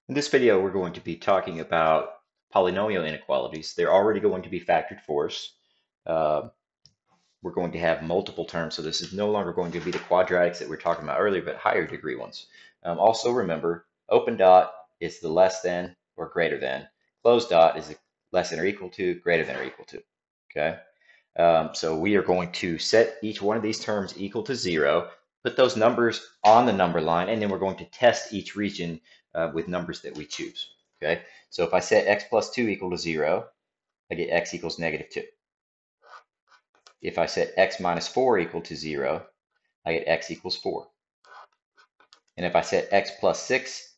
In this video, we're going to be talking about polynomial inequalities. They're already going to be factored for us. Uh, we're going to have multiple terms, so this is no longer going to be the quadratics that we were talking about earlier, but higher degree ones. Also remember, open dot is the less than or greater than. Closed dot is the less than or equal to, greater than or equal to. Okay. So we are going to set each one of these terms equal to 0, put those numbers on the number line, and then we're going to test each region with numbers that we choose. Okay, so if I set x plus 2 equal to 0, I get x equals -2. If I set x minus 4 equal to 0, I get x equals 4. And if I set x plus 6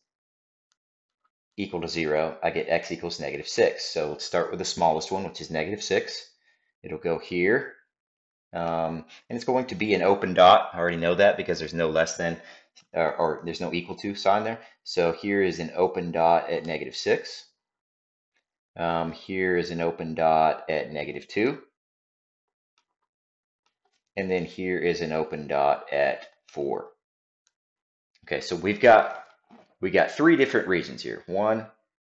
equal to 0, I get x equals -6. So let's start with the smallest one, which is -6. It'll go here. And it's going to be an open dot. I already know that because there's no less than or there's no equal to sign there. So here is an open dot at -6. Here is an open dot at -2. And then here is an open dot at 4. Okay, so we got 3 different regions here.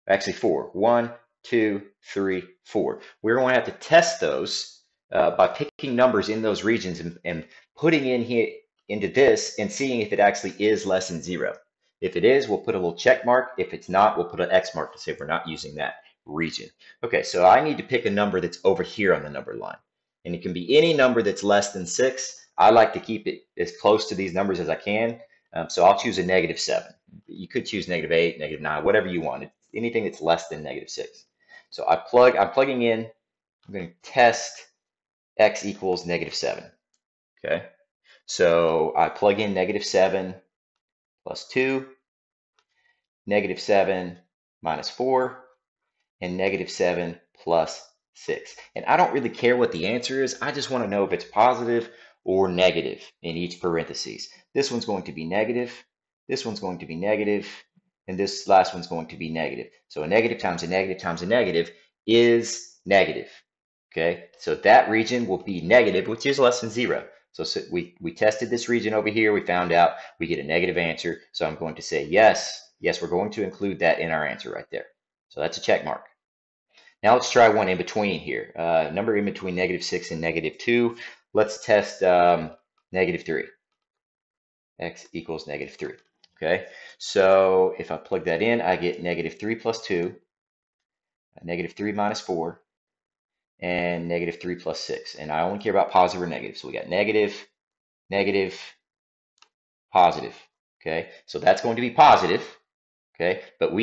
Actually 4. 1, 2, 3, 4. We're going to have to test those by picking numbers in those regions and putting in here into this and seeing if it actually is less than 0. If it is, we'll put a little check mark. If it's not, we'll put an X mark to say we're not using that region. Okay, so I need to pick a number that's over here on the number line. And it can be any number that's less than 6. I like to keep it as close to these numbers as I can. So I'll choose a -7. You could choose -8, -9, whatever you want. It's anything that's less than -6. So I'm plugging in, I'm going to test x equals -7. Okay. So I plug in -7 plus 2, -7 minus 4, and -7 plus 6. And I don't really care what the answer is. I just want to know if it's positive or negative in each parentheses. This one's going to be negative. This one's going to be negative. And this last one's going to be negative. So a negative times a negative times a negative is negative. Okay, so that region will be negative, which is less than 0. So we tested this region over here. We found out we get a negative answer. So I'm going to say yes. Yes, we're going to include that in our answer right there. So that's a check mark. Now let's try one in between here. Number in between -6 and -2. Let's test -3. X equals -3. Okay, so if I plug that in, I get -3 plus 2, -3 minus 4, and -3 plus 6. And I only care about positive or negative. So we got negative, negative, positive. Okay, so that's going to be positive. Okay, but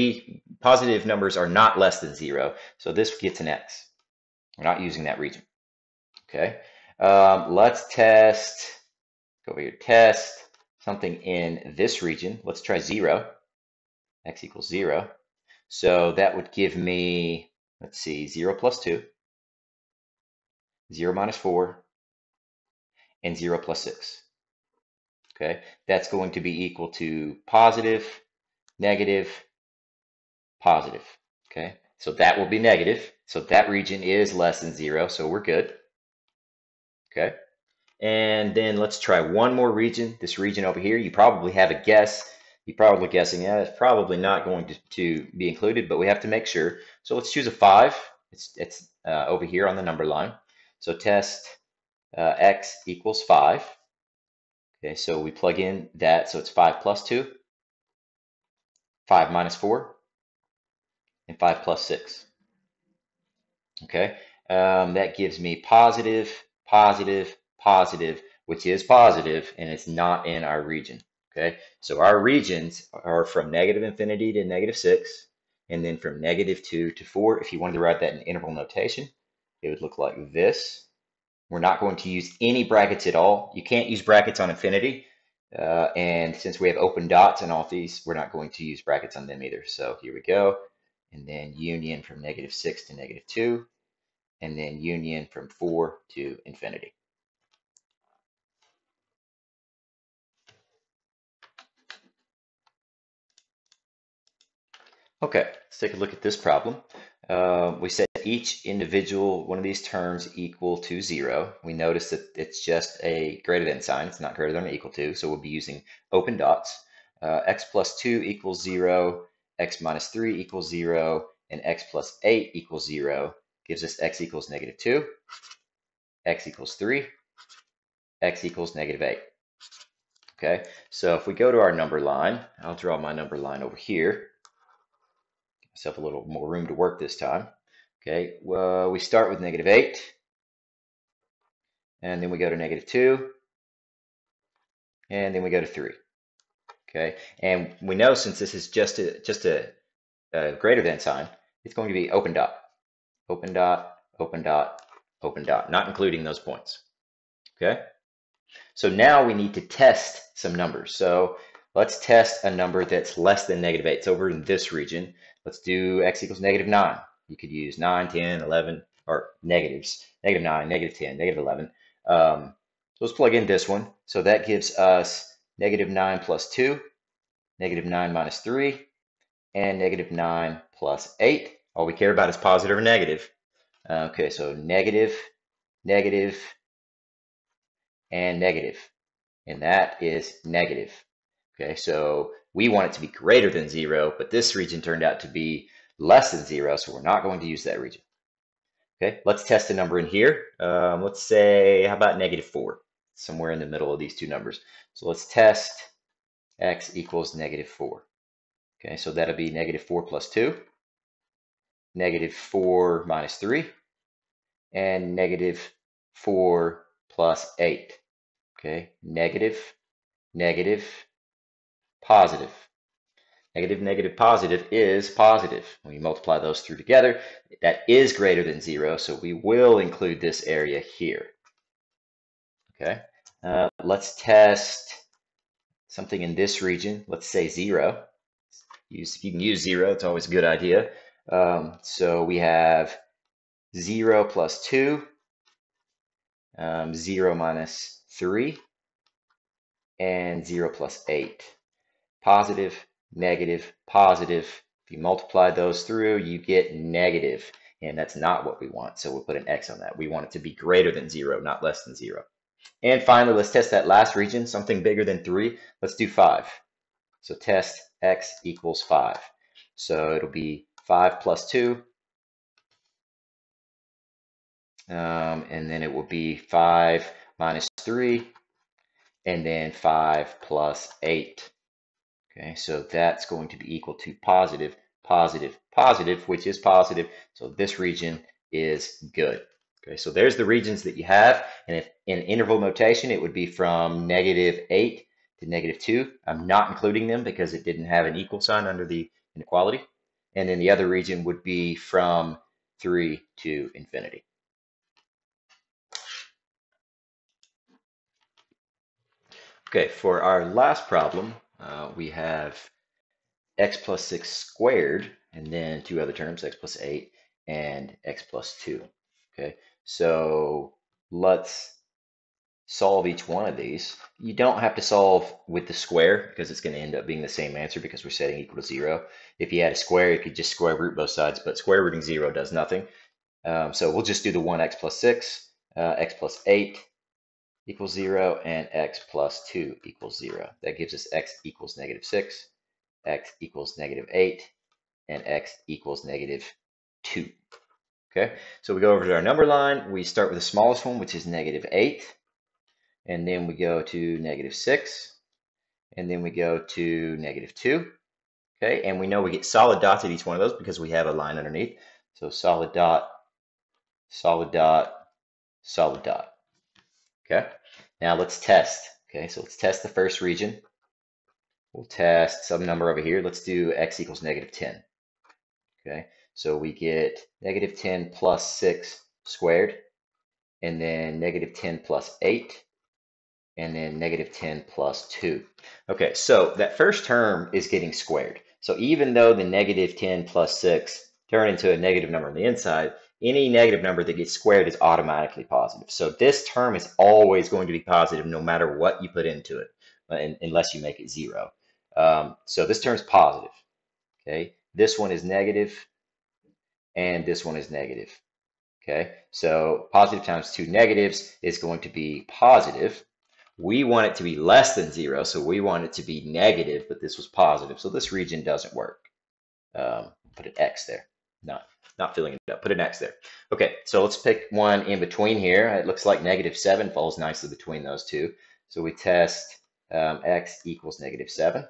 positive numbers are not less than 0. So this gets an X. We're not using that region. Okay, let's test, go over here, test something in this region. Let's try 0. X equals 0. So that would give me, let's see, 0 plus 2, 0 minus 4, and 0 plus 6. Okay, that's going to be equal to positive, negative, positive. Okay, so that will be negative. So that region is less than 0, so we're good. Okay, and then let's try one more region. This region over here, you probably have a guess. You're probably guessing, yeah, it's probably not going to be included, but we have to make sure. So let's choose a 5. It's over here on the number line. So test x equals 5. Okay, so we plug in that, so it's 5 plus 2, 5 minus 4, and 5 plus 6. Okay, that gives me positive, positive, positive, which is positive, and it's not in our region. Okay, so our regions are from -infinity to -6, and then from -2 to 4. If you wanted to write that in interval notation, it would look like this. We're not going to use any brackets at all. You can't use brackets on infinity. And since we have open dots on all these, we're not going to use brackets on them either. So here we go. And then union from -6 to -2. And then union from 4 to infinity. Okay, let's take a look at this problem. We set each individual one of these terms equal to 0. We notice that it's just a greater than sign. It's not greater than or equal to, so we'll be using open dots. X plus 2 equals 0, x minus 3 equals 0, and x plus 8 equals 0, gives us x equals negative 2, x equals 3, x equals negative 8. Okay, so if we go to our number line, I'll draw my number line over here. Give myself a little more room to work this time. Okay, well, we start with negative 8, and then we go to negative 2, and then we go to 3. Okay, and we know since this is just a greater than sign, it's going to be open dot, open dot, open dot, open dot, not including those points. Okay, so now we need to test some numbers. So let's test a number that's less than negative 8. It's over in this region. Let's do x equals negative 9. You could use 9, 10, 11, or negatives. Negative 9, negative 10, negative 11. So let's plug in this one. So that gives us negative 9 plus 2, negative 9 minus 3, and negative 9 plus 8. All we care about is positive or negative. Okay, so negative, negative, and negative. And that is negative. Okay, so we want it to be greater than 0, but this region turned out to be less than 0, so we're not going to use that region. Okay, let's test a number in here. Let's say, how about negative 4? Somewhere in the middle of these two numbers. So let's test x equals negative 4. Okay, so that'll be negative 4 plus 2, negative 4 minus 3, and negative 4 plus 8. Okay, negative, negative, positive. Negative, negative, positive is positive. When you multiply those through together, that is greater than 0, so we will include this area here. Okay, let's test something in this region. Let's say 0. If you can use 0, it's always a good idea. So we have 0 plus 2, 0 minus 3, and 0 plus 8. Positive, negative, positive. If you multiply those through, you get negative, and that's not what we want. So we'll put an X on that. We want it to be greater than 0, not less than 0. And finally, let's test that last region, something bigger than 3. Let's do 5. So test x equals 5. So it'll be 5 plus 2, and then it will be 5 minus 3, and then 5 plus 8. Okay, so that's going to be equal to positive, positive, positive, which is positive. So this region is good. Okay, so there's the regions that you have. And if in interval notation, it would be from negative 8 to negative 2. I'm not including them because it didn't have an equal sign under the inequality. And then the other region would be from 3 to infinity. Okay, for our last problem, we have x plus 6 squared, and then two other terms, x plus 8 and x plus 2. Okay, so let's solve each one of these. You don't have to solve with the square because it's going to end up being the same answer because we're setting equal to 0. If you had a square, you could just square root both sides, but square rooting 0 does nothing. So we'll just do the one x plus 6, x plus 8 equals 0, and x plus 2 equals 0. That gives us x equals negative 6, x equals negative 8, and x equals negative 2. Okay, so we go over to our number line. We start with the smallest one, which is negative 8, and then we go to negative 6, and then we go to negative 2. Okay, and we know we get solid dots at each one of those because we have a line underneath. So solid dot, solid dot, solid dot. Okay, now let's test. Okay, so let's test the first region. We'll test some number over here. Let's do x equals negative 10. Okay, so we get negative 10 plus 6 squared, and then negative 10 plus 8, and then negative 10 plus 2. Okay, so that first term is getting squared. So even though the negative 10 plus 6 turn into a negative number on the inside, any negative number that gets squared is automatically positive. So this term is always going to be positive no matter what you put into it, unless you make it 0. So this term is positive. Okay, this one is negative, and this one is negative. Okay, so positive times two negatives is going to be positive. We want it to be less than 0, so we want it to be negative, but this was positive, so this region doesn't work. put an X there. Not filling it up. Put an X there. Okay, so let's pick one in between here. It looks like -7 falls nicely between those two. So we test X equals -7.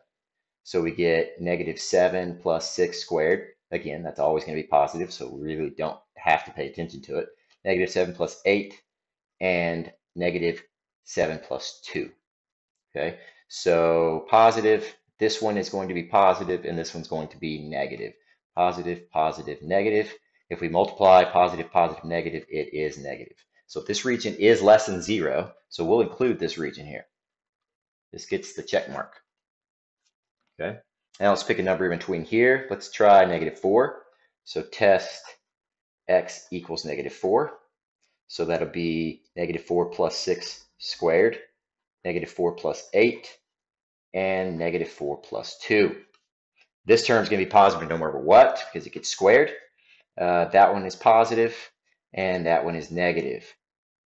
So we get -7 plus 6 squared. Again, that's always going to be positive, so we really don't have to pay attention to it. -7 plus 8 and -7 plus 2. Okay, so positive, this one is going to be positive, and this one's going to be negative. Positive, positive, negative. If we multiply positive, positive, negative, it is negative. So if this region is less than 0, so we'll include this region here. This gets the check mark. Okay, now let's pick a number in between here. Let's try -4. So test X equals -4. So that'll be -4 plus 6 squared, -4 plus 8, and -4 plus 2. This term is going to be positive no matter what because it gets squared. That one is positive, and that one is negative.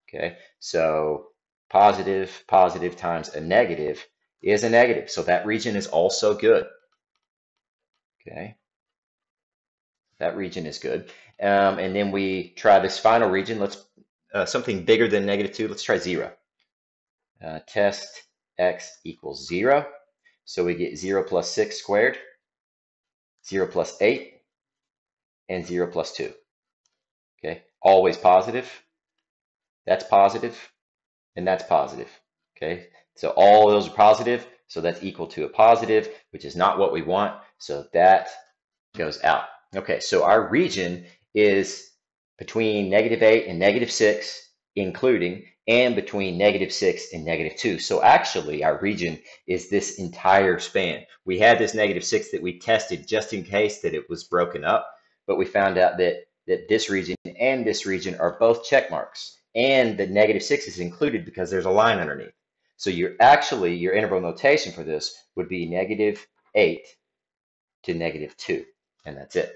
Okay, so positive, positive times a negative is a negative. So that region is also good. Okay, that region is good. And then we try this final region. Let's something bigger than -2. Let's try 0. Test X equals 0. So we get 0 plus 6 squared, 0 plus 8, and 0 plus 2. Okay, always positive. That's positive, and that's positive. Okay, so all of those are positive, so that's equal to a positive, which is not what we want, so that goes out. Okay, so our region is between -8 and -6, including, and between -6 and -2. So actually, our region is this entire span. We had this -6 that we tested just in case that it was broken up, but we found out that this region and this region are both check marks, and the -6 is included because there's a line underneath. So your interval notation for this would be -8 to -2, and that's it.